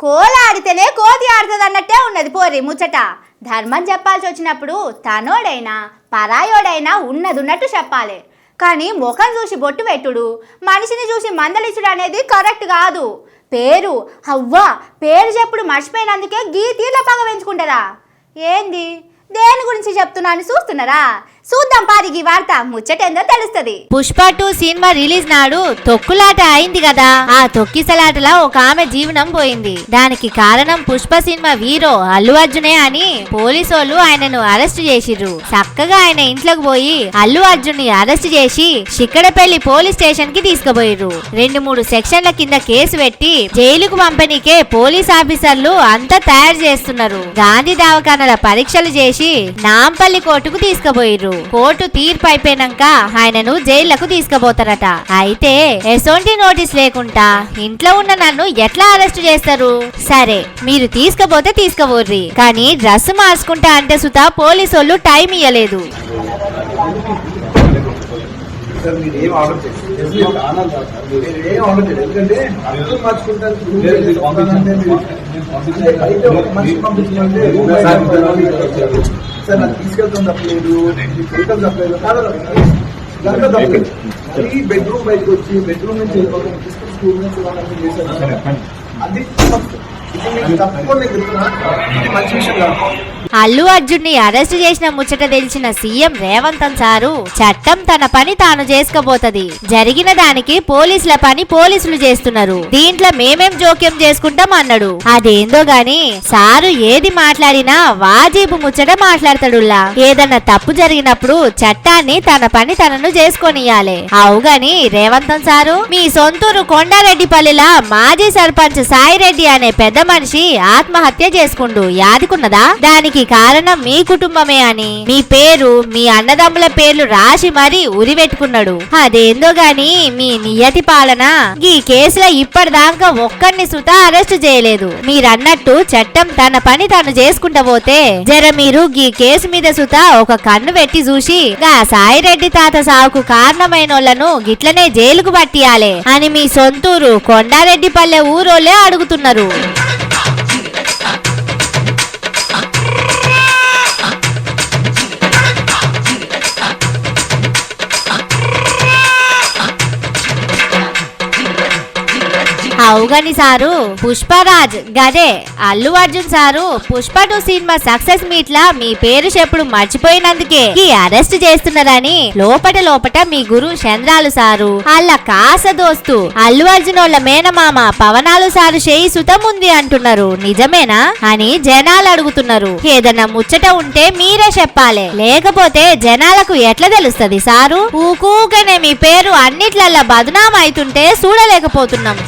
కోలాడితేనే కోతి ఆడుతుంది అన్నట్టే ఉన్నది పోరి ముచ్చట. ధర్మం చెప్పాల్సి వచ్చినప్పుడు తనోడైనా పరాయోడైనా ఉన్నదున్నట్టు చెప్పాలి. కానీ ముఖం చూసి బొట్టు పెట్టుడు, మనిషిని చూసి మందలిచ్చుడు అనేది కరెక్ట్ కాదు. పేరు అవ్వా పేరు చెప్పుడు మర్చిపోయినందుకే గీ తీర్ల పగ పెంచుకుంటారా ఏంది? దేని గురించి చెప్తున్నాను చూస్తున్నారా? చూద్దాం పారికి వార్త ముచ్చటేందో తెలుస్తుంది. పుష్ప 2 సినిమా రిలీజ్ నాడు తొక్కులాట అయింది కదా. ఆ తొక్కిసలాటలా ఒక ఆమె జీవనం పోయింది. దానికి కారణం పుష్ప సినిమా హీరో అల్లు అర్జునే అని పోలీసోళ్ళు ఆయనను అరెస్ట్ చేసిర్రు. చక్కగా ఆయన ఇంట్లోకి పోయి అల్లు అర్జున్ ని అరెస్ట్ చేసి శిక్కడపల్లి పోలీస్ స్టేషన్ కి తీసుకుపోయిర్రు. 2-3 సెక్షన్ల కింద కేసు పెట్టి జైలుకు పంపనీకే పోలీస్ ఆఫీసర్లు అంతా తయారు చేస్తున్నారు. గాంధీ దవాఖానాల పరీక్షలు చేసి నాంపల్లి కోర్టుకు తీసుకుపోయిర్రు. కోర్టు తీర్పు అయిపోయినాక ఆయనను జైళ్లకు తీసుకుపోతారట. అయితే ఎసొంటి నోటీస్ లేకుండా ఇంట్లో ఉన్న నన్ను ఎట్లా అరెస్ట్ చేస్తారు? సరే మీరు తీసుకుపోతే తీసుకుపోర్రి, కానీ డ్రెస్ మార్చుకుంటా అంటే సుతా పోలీసు వాళ్ళు టైం ఇయ్యలేదు. సార్ నాకు తీసుకెళ్తాం తప్పలేదు, తప్పలేదు ఈ బెడ్రూమ్ బయటకు వచ్చి బెడ్రూమ్ నుంచి వెళ్ళిపోతాం స్కూల్ నుంచి చేశాను. అది తప్పకుండా చెప్తున్నా, మంచి విషయం కాదు. అల్లు అర్జున్ ని అరెస్ట్ చేసిన ముచ్చట తెలిసిన సీఎం రేవంత్ సారు చట్టం తన పని తాను చేసుకోబోతది, జరిగిన దానికి పోలీసుల పని పోలీసులు చేస్తున్నారు, దీంట్లో మేమేం జోక్యం చేసుకుంటాం అన్నాడు. అదేందో గాని సారు ఏది మాట్లాడినా వాజీబు ముచ్చట మాట్లాడతాడులా. ఏదన్నా తప్పు జరిగినప్పుడు చట్టాన్ని తన పని తనను చేసుకొనియాలే. అవుగాని రేవంత్ సారు మీ సొంతూరు కొండారెడ్డిపల్లిలా మాజీ సర్పంచ్ సాయిరెడ్డి అనే పెద్ద మనిషి ఆత్మహత్య చేసుకుండు యాదికున్నదా? దానికి కారణం మీ కుటుంబమే అని మీ పేరు మీ అన్నదమ్ముల పేర్లు రాసి మరీ ఉరిపెట్టుకున్నాడు. అదేందో గాని మీ నియతి పాలన. ఈ కేసులో ఇప్పటిదాకా ఒక్కరిని సుతా అరెస్ట్ చేయలేదు. మీరన్నట్టు చట్టం తన పని తాను చేసుకుంటా పోతే జర మీరు ఈ కేసు మీద సుతా ఒక కన్ను పెట్టి చూసి గా సాయిరెడ్డి తాత సావుకు కారణమైనోళ్లను గిట్లనే జైలుకు పట్టియాలే అని మీ సొంతూరు కొండారెడ్డిపల్లె ఊరోళ్లే అడుగుతున్నారు. అవుగని సారు పుష్పరాజ్ గదే అల్లు అర్జున్ సారు పుష్ప 2 సినిమా సక్సెస్ మీట్ లా మీ పేరు చెప్పుడు మర్చిపోయినందుకే ఈ అరెస్ట్ చేస్తున్నారని లోపట మీ గురు చంద్రాలు సారు అల్ల కాస దోస్తు అల్లు అర్జున్ వాళ్ళ మేనమామ పవనాలు సారు చేయి సుతం ఉంది అంటున్నారు. నిజమేనా అని జనాలు అడుగుతున్నారు. ఏదన్నా ముచ్చట ఉంటే మీరే చెప్పాలి, లేకపోతే జనాలకు ఎట్లా తెలుస్తది సారు? ఊకూకనే మీ పేరు అన్నిట్లల్లా బదనాం అవుతుంటే చూడలేకపోతున్నాం.